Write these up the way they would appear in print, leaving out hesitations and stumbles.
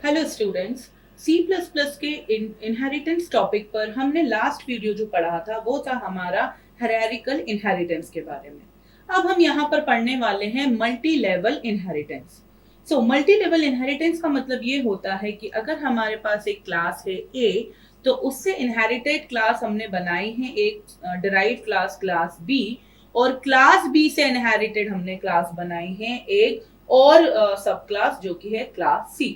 Hello students. C++ के inheritance topic पर हमने लास्ट वीडियो जो पढ़ा था वो था हमारा हायरार्किकल इनहेरिटेंस के बारे में। अब हम यहाँ पर पढ़ने वाले हैं multi level inheritance. Multi level inheritance का मतलब ये होता है कि अगर हमारे पास एक क्लास है A, तो उससे इनहेरिटेड क्लास हमने बनाई है एक डिराइव्ड क्लास क्लास B, और क्लास B से इनहेरिटेड हमने क्लास बनाई है एक और सब क्लास जो कि है क्लास C।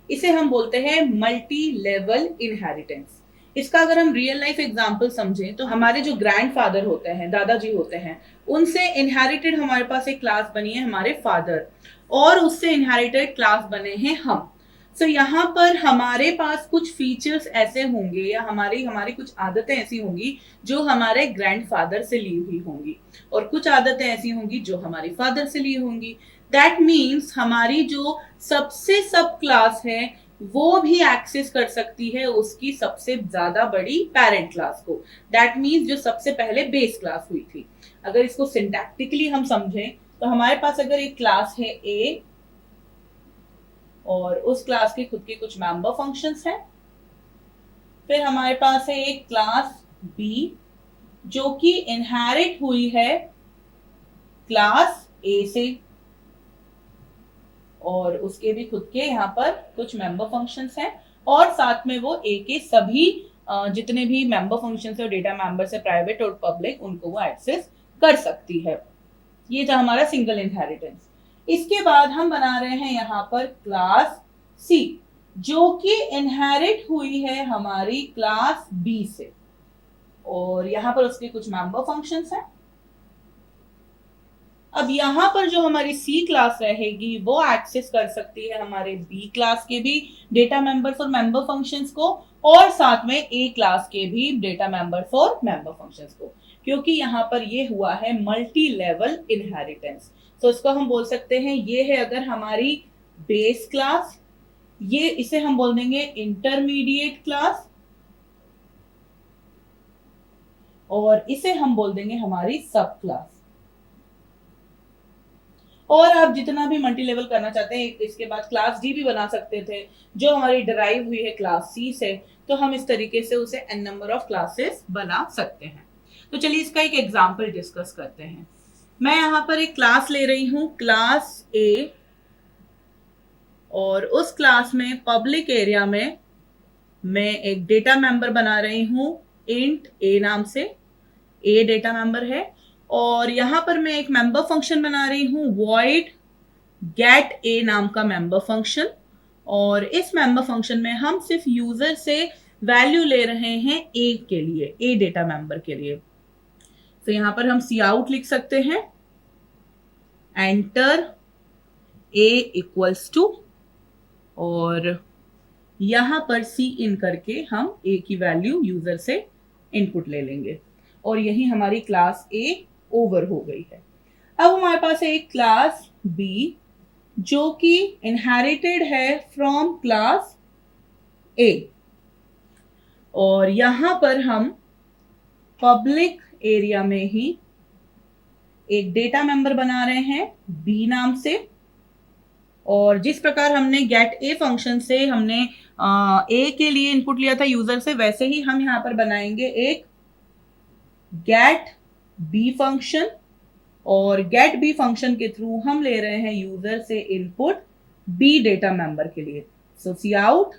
इसे हम बोलते हैं मल्टी लेवल इनहेरिटेंस। इसका अगर हम रियल लाइफ एग्जांपल समझें तो हमारे जो ग्रैंडफादर होते हैं, दादाजी होते हैं, उनसे इनहेरिटेड हमारे पास एक क्लास बनी है हमारे फादर, और उससे इनहेरिटेड क्लास बने हैं हम। यहाँ पर हमारे पास कुछ फीचर्स ऐसे होंगे या हमारी हमारी कुछ आदतें ऐसी होंगी जो हमारे ग्रैंडफादर से ली हुई होंगी, और कुछ आदतें ऐसी होंगी जो हमारी फादर से ली होंगी। दैट मीन्स हमारी जो सबसे सब क्लास है वो भी एक्सेस कर सकती है उसकी सबसे ज्यादा बड़ी पेरेंट क्लास को। दैट मीन्स जो सबसे पहले बेस क्लास हुई थी। अगर इसको सिंटैक्टिकली हम समझें तो हमारे पास अगर एक क्लास है ए और उस क्लास के खुद के कुछ मेंबर फंक्शंस हैं, फिर हमारे पास है एक क्लास बी जो कि इनहेरिट हुई है क्लास ए से, और उसके भी खुद के यहाँ पर कुछ मेंबर फंक्शंस हैं, और साथ में वो ए के सभी जितने भी मेंबर फंक्शंस है और डेटा मेंबर्स है प्राइवेट और पब्लिक, उनको वो एक्सेस कर सकती है। ये था हमारा सिंगल इनहेरिटेंस। इसके बाद हम बना रहे हैं यहाँ पर क्लास सी जो कि इनहेरिट हुई है हमारी क्लास बी से, और यहाँ पर उसके कुछ मेंबर फंक्शंस हैं। अब यहाँ पर जो हमारी सी क्लास रहेगी वो एक्सेस कर सकती है हमारे बी क्लास के भी डेटा मेंबर्स और मेंबर फंक्शंस को, और साथ में ए क्लास के भी डेटा मेंबर्स और मेंबर फंक्शंस को, क्योंकि यहाँ पर ये हुआ है मल्टी लेवल इनहेरिटेंस। तो इसको हम बोल सकते हैं ये है अगर हमारी बेस क्लास, ये इसे हम बोल देंगे इंटरमीडिएट क्लास, और इसे हम बोल देंगे हमारी सब क्लास। और आप जितना भी मल्टी लेवल करना चाहते हैं इसके बाद क्लास डी भी बना सकते थे जो हमारी डिराइव हुई है क्लास सी से, तो हम इस तरीके से उसे एन नंबर ऑफ क्लासेस बना सकते हैं। तो चलिए इसका एक एग्जांपल डिस्कस करते हैं। मैं यहाँ पर एक क्लास ले रही हूँ क्लास ए, और उस क्लास में पब्लिक एरिया में मैं एक डेटा मेंबर बना रही हूँ इंट ए नाम से। ए डेटा मेंबर है, और यहां पर मैं एक मेंबर फंक्शन बना रही हूं void get a नाम का मेंबर फंक्शन, और इस मेंबर फंक्शन में हम सिर्फ यूजर से वैल्यू ले रहे हैं ए के लिए, ए डेटा मेंबर के लिए। तो यहां पर हम सी आउट लिख सकते हैं, एंटर ए इक्वल्स टू, और यहां पर सी इन करके हम ए की वैल्यू यूजर से इनपुट ले लेंगे, और यही हमारी क्लास ए ओवर हो गई है। अब हमारे पास है एक क्लास बी जो कि इनहेरिटेड है फ्रॉम क्लास ए, और यहां पर हम पब्लिक एरिया में ही एक डेटा मेंबर बना रहे हैं बी नाम से, और जिस प्रकार हमने गेट ए फंक्शन से हमने ए के लिए इनपुट लिया था यूजर से, वैसे ही हम यहां पर बनाएंगे एक गेट बी फंक्शन, और गेट बी फंक्शन के थ्रू हम ले रहे हैं यूजर से इनपुट बी डेटा मेंबर के लिए। So cout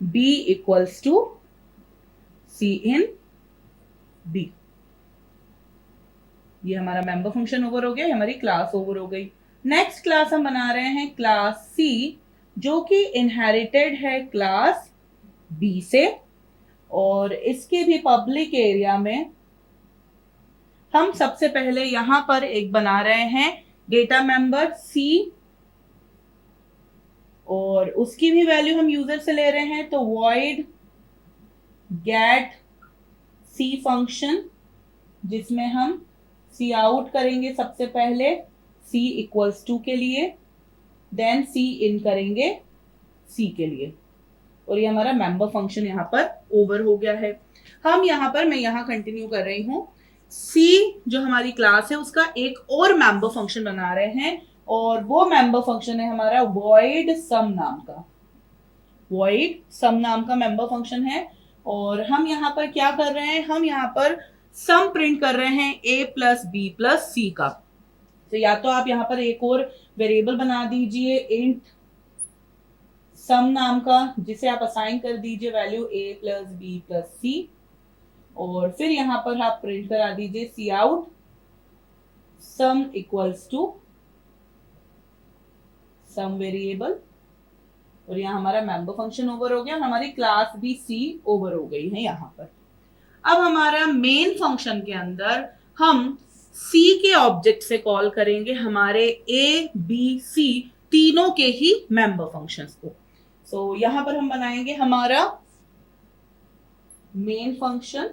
b equals to cin b. ये हमारा मेंबर फंक्शन ओवर हो गया, हमारी क्लास ओवर हो गई। नेक्स्ट क्लास हम बना रहे हैं क्लास सी जो कि इनहेरिटेड है क्लास बी से, और इसके भी पब्लिक एरिया में हम सबसे पहले यहां पर एक बना रहे हैं डेटा मेंबर सी, और उसकी भी वैल्यू हम यूजर से ले रहे हैं, तो void get सी फंक्शन जिसमें हम सी आउट करेंगे सबसे पहले सी इक्वल्स टू के लिए, देन सी इन करेंगे सी के लिए, और ये हमारा मेंबर फंक्शन यहाँ पर ओवर हो गया है। हम यहाँ पर मैं यहाँ कंटिन्यू कर रही हूँ, सी जो हमारी क्लास है उसका एक और मेंबर फंक्शन बना रहे हैं और वो मेंबर फंक्शन है हमारा void sum नाम का, void sum नाम का मेंबर फंक्शन है। और हम यहाँ पर क्या कर रहे हैं, हम यहाँ पर सम प्रिंट कर रहे हैं a प्लस बी प्लस सी का। तो या तो आप यहाँ पर एक और वेरिएबल बना दीजिए इंट सम नाम का, जिसे आप असाइन कर दीजिए value a plus b plus c, और फिर यहाँ पर आप प्रिंट करा दीजिए cout sum equals to sum variable, और यहाँ हमारा मेंबर फंक्शन ओवर हो गया और हमारी क्लास भी सी ओवर हो गई है यहाँ पर। अब हमारा मेन फंक्शन के अंदर हम सी के ऑब्जेक्ट से कॉल करेंगे हमारे ए बी सी तीनों के ही मेंबर फंक्शंस को। सो यहां पर हम बनाएंगे हमारा मेन फंक्शन,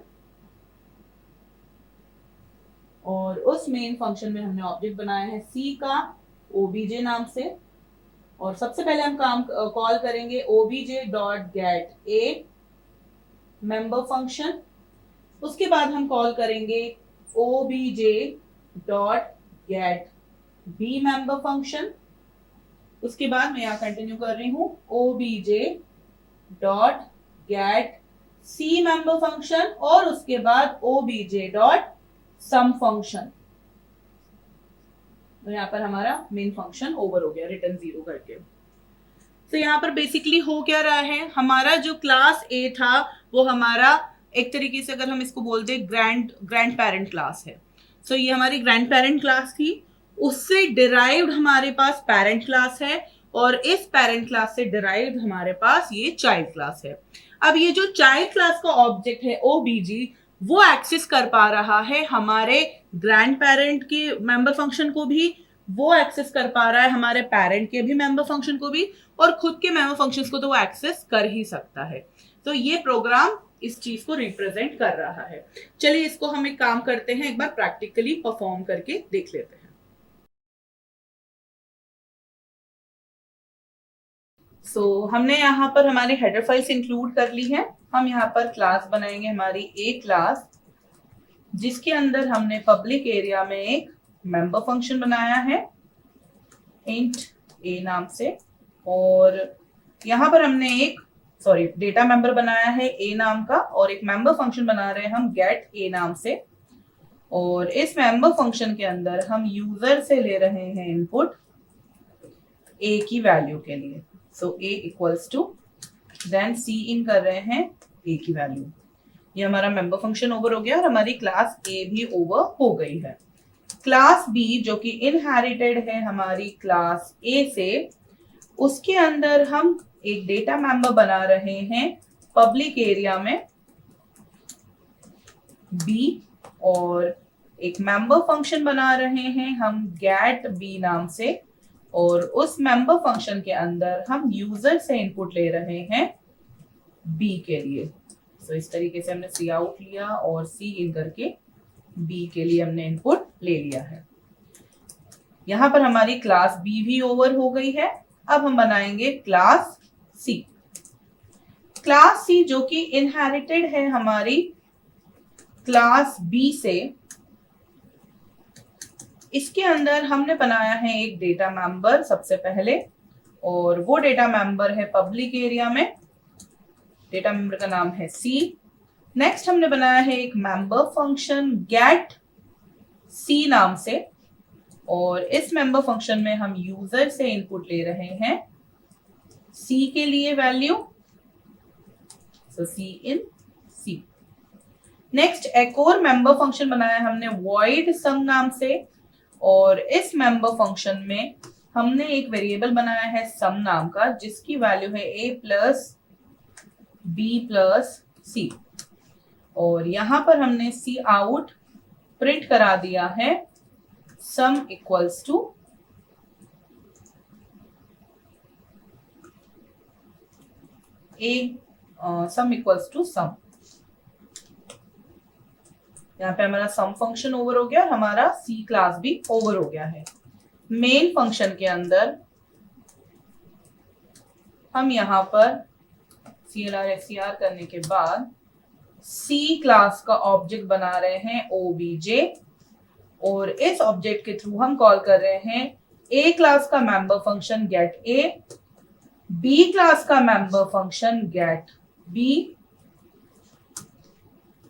और उस मेन फंक्शन में हमने ऑब्जेक्ट बनाया है सी का ओबीजे नाम से। और सबसे पहले हम काम कॉल करेंगे OBJ dot get A member function, उसके बाद हम कॉल करेंगे OBJ dot get B member function, उसके बाद मैं यहाँ कंटिन्यू कर रही हूँ OBJ dot get C member function, और उसके बाद ओबीजे डॉट सम फंक्शन। तो यहाँ पर हमारा मेन फंक्शन ओवर हो गया रिटर्न 0 करके। तो यहाँ पर बेसिकली हो क्या रहा है, हमारा जो क्लास ए था वो हमारा एक तरीके से अगर हम इसको बोल दें ग्रैंड पेरेंट क्लास है। सो ये हमारी ग्रैंड पेरेंट क्लास थी, उससे डिराइव्ड हमारे पास पेरेंट क्लास है, और इस पेरेंट क्लास से डिराइव्ड हमारे पास ये चाइल्ड क्लास है। अब ये जो चाइल्ड क्लास का ऑब्जेक्ट है ओबीजी, वो एक्सेस कर पा रहा है हमारे ग्रैंड पेरेंट के मेंबर फंक्शन को भी, वो एक्सेस कर पा रहा है हमारे पेरेंट के भी मेंबर फंक्शन को भी, और खुद के मेंबर फंक्शंस को तो वो एक्सेस कर ही सकता है। तो ये प्रोग्राम इस चीज को रिप्रेजेंट कर रहा है। चलिए इसको हम एक काम करते हैं, एक बार प्रैक्टिकली परफॉर्म करके देख लेते हैं। हमने यहाँ पर हमारी हेडर फाइल्स इंक्लूड कर ली है। हम यहाँ पर क्लास बनाएंगे हमारी ए क्लास, जिसके अंदर हमने पब्लिक एरिया में एक मेंबर फंक्शन बनाया है इंट ए नाम से, और यहाँ पर हमने एक डेटा मेंबर बनाया है ए नाम का, और एक मेंबर फंक्शन बना रहे हैं हम गेट ए नाम से। और इस मेंबर फंक्शन के अंदर हम यूजर से ले रहे हैं इनपुट ए की वैल्यू के लिए। सो ए इक्वल्स टू देन सी इन कर रहे हैं ए की वैल्यू। ये हमारा मेंबर फंक्शन ओवर हो गया और हमारी क्लास ए भी ओवर हो गई है। क्लास बी जो कि इनहेरिटेड है हमारी क्लास ए से, उसके अंदर हम एक डेटा मेंबर बना रहे हैं पब्लिक एरिया में बी, और एक मेंबर फंक्शन बना रहे हैं हम गेट बी नाम से, और उस मेंबर फंक्शन के अंदर हम यूजर से इनपुट ले रहे हैं बी के लिए। तो इस तरीके से हमने सी आउट लिया और सी इन करके बी के लिए हमने इनपुट ले लिया है। यहां पर हमारी क्लास बी भी ओवर हो गई है। अब हम बनाएंगे क्लास सी। क्लास सी जो कि इनहेरिटेड है हमारी क्लास बी से, इसके अंदर हमने बनाया है एक डेटा मेंबर सबसे पहले, और वो डेटा मेंबर है पब्लिक एरिया में, डेटा मेंबर का नाम है सी। नेक्स्ट हमने बनाया है एक मेंबर फंक्शन गेट सी नाम से, और इस मेंबर फंक्शन में हम यूजर से इनपुट ले रहे हैं सी के लिए वैल्यू, सो सी इन सी। नेक्स्ट एक और मेंबर फंक्शन बनाया हमने void sum नाम से, और इस मेंबर फंक्शन में हमने एक वेरिएबल बनाया है सम नाम का, जिसकी वैल्यू है a plus b plus c, और यहां पर हमने सी आउट प्रिंट करा दिया है sum equals to sum equals to sum. यहाँ पे हमारा सम फंक्शन ओवर हो गया और हमारा सी क्लास भी ओवर हो गया है। मेन फंक्शन के अंदर हम यहाँ पर CLR SCR करने के बाद सी क्लास का ऑब्जेक्ट बना रहे हैं OBJ, और इस ऑब्जेक्ट के थ्रू हम कॉल कर रहे हैं ए क्लास का member function get A, B class का member function get B,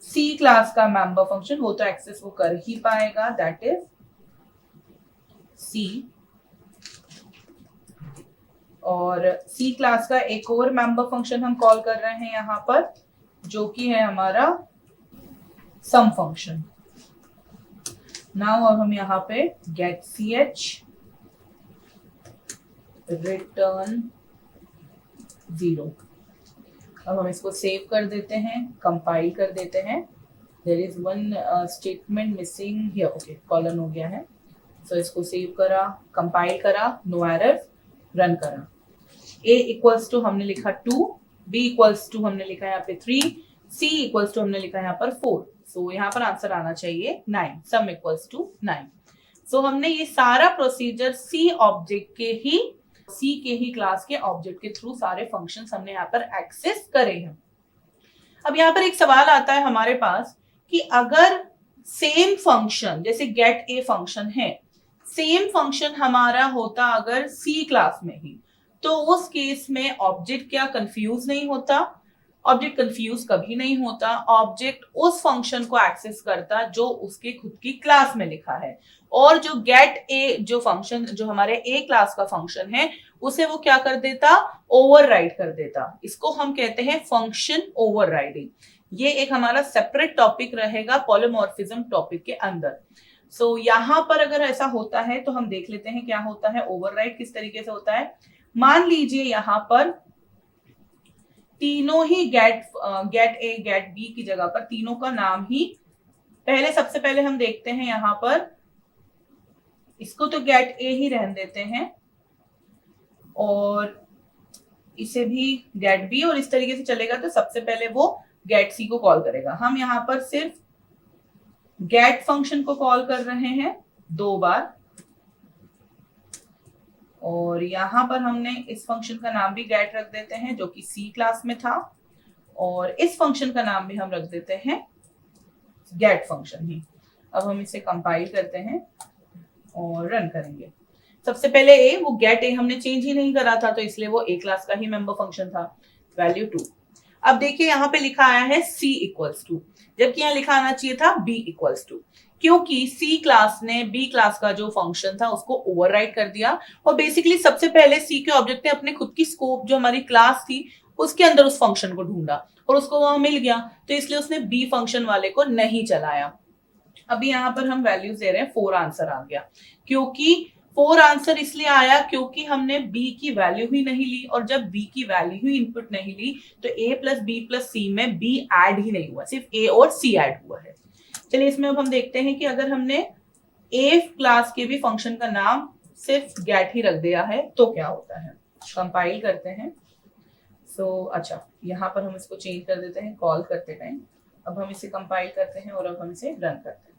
C class का मेंबर फंक्शन वो तो एक्सेस वो कर ही पाएगा, दैट इज सी। और सी क्लास का एक और मेंबर फंक्शन हम कॉल कर रहे हैं यहां पर, जो कि है हमारा सम फंक्शन। नाउ अब हम यहाँ पे गेट सी एच रिटर्न 0। अब हम इसको सेव कर देते हैं, कंपाइल कर देते हैं। There is one statement missing here, okay colon हो गया है। सो इसको सेव करा, कंपाइल करा, नो एरर, रन करा। a इक्वल्स टू हमने लिखा 2, b इक्वल्स टू हमने लिखा यहाँ पे 3, c इक्वल्स टू हमने लिखा यहाँ पर 4। सो यहाँ पर आंसर आना चाहिए 9, सम इक्वल्स टू 9। सो हमने ये सारा प्रोसीजर सी ऑब्जेक्ट के ही, सी के ही क्लास के ऑब्जेक्ट के थ्रू सारे फंक्शंस हमने यहाँ पर एक्सेस करे हैं। अब यहाँ पर एक सवाल आता है हमारे पास कि अगर सेम फंक्शन जैसे गेट ए फंक्शन है, सेम फंक्शन हमारा होता अगर सी क्लास में ही, तो उस केस में ऑब्जेक्ट क्या कंफ्यूज नहीं होता? ऑब्जेक्ट कंफ्यूज कभी नहीं होता। ऑब्जेक्ट उस फंक्शन को एक्सेस करता जो उसके खुद की क्लास में लिखा है, और जो गेट ए जो फंक्शन जो हमारे ए क्लास का फंक्शन है उसे वो क्या कर देता? ओवरराइड कर देता। इसको हम कहते हैं फंक्शन ओवरराइडिंग। ये एक हमारा सेपरेट टॉपिक रहेगा पॉलीमॉर्फिज्म टॉपिक के अंदर। सो यहां पर अगर ऐसा होता है तो हम देख लेते हैं क्या होता है, ओवरराइड किस तरीके से होता है। मान लीजिए यहां पर तीनों ही गेट ए गेट बी की जगह पर तीनों का नाम ही, पहले सबसे पहले हम देखते हैं यहां पर, इसको तो गेट ए ही रहने देते हैं और इसे भी गेट बी, और इस तरीके से चलेगा तो सबसे पहले वो गेट सी को कॉल करेगा। हम यहां पर सिर्फ गेट फंक्शन को कॉल कर रहे हैं 2 बार, और यहां पर हमने इस फंक्शन का नाम भी गेट रख देते हैं जो कि सी क्लास में था, और इस फंक्शन का नाम भी हम रख देते हैं गेट फंक्शन ही। अब हम इसे कंपाइल करते हैं और रन करेंगे। सबसे पहले ए, वो गेट ए हमने चेंज ही नहीं करा था तो इसलिए वो ए क्लास का ही मेंबर फंक्शन था, वैल्यू 2। अब देखिए यहाँ पे लिखा आया है c इक्वल्स टू, जबकि यहाँ लिखा आना चाहिए था b इक्वल्स टू, क्योंकि C क्लास ने B क्लास का जो फंक्शन था उसको ओवरराइड कर दिया, और बेसिकली सबसे पहले C के ऑब्जेक्ट ने अपने खुद की स्कोप जो हमारी क्लास थी उसके अंदर उस फंक्शन को ढूंढा और उसको वहां मिल गया, तो इसलिए उसने B फंक्शन वाले को नहीं चलाया। अभी यहाँ पर हम वैल्यूज दे रहे हैं, 4 आंसर आ गया। क्योंकि 4 आंसर इसलिए आया क्योंकि हमने B की वैल्यू ही नहीं ली, और जब B की वैल्यू ही इनपुट नहीं ली तो A plus B plus C में B ऐड ही नहीं हुआ, सिर्फ A और C ऐड हुआ है। चलिए इसमें अब हम देखते हैं कि अगर हमने A क्लास के भी फंक्शन का नाम सिर्फ गेट ही रख दिया है तो क्या होता है। कंपाइल करते हैं। अच्छा यहाँ पर हम इसको चेंज कर देते हैं कॉल करते टाइम। अब हम इसे कंपाइल करते हैं और अब हम इसे रन करते हैं।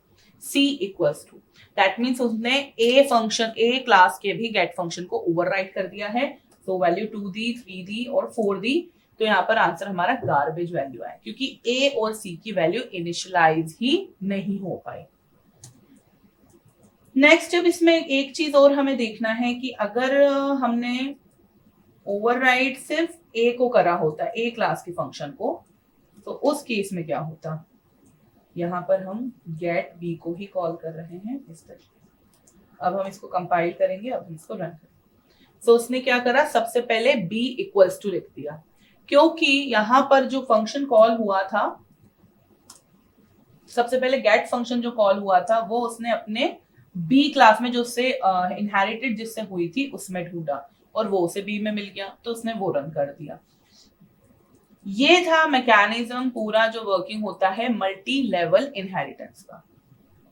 C equals to, that means उसने A फंक्शन A क्लास के भी गेट फंक्शन को ओवरराइड कर दिया है। तो वैल्यू 2 दी, 3 दी और 4 दी, तो यहाँ पर आंसर हमारा गार्बेज वैल्यू आया क्योंकि A और C की वैल्यू इनिशियलाइज ही नहीं हो पाई। नेक्स्ट अब इसमें एक चीज और हमें देखना है कि अगर हमने ओवरराइड सिर्फ A को करा होता, A क्लास के फंक्शन को, तो उस केस में क्या होता। यहाँ पर हम गेट B को ही कॉल कर रहे हैं इस तरीके। अब हम इसको कंपाइल करेंगे, अब हम इसको रन करेंगे। सो उसने क्या करा, सबसे पहले B इक्वल्स टू लिख दिया, क्योंकि यहाँ पर जो फंक्शन कॉल हुआ था, सबसे पहले गेट फंक्शन जो कॉल हुआ था वो उसने अपने B क्लास में जो उससे इनहेरिटेड जिससे हुई थी उसमें ढूंढा, और वो उसे B में मिल गया तो उसने वो रन कर दिया। ये था मैकेनिज्म पूरा जो वर्किंग होता है मल्टी लेवल इनहेरिटेंस का।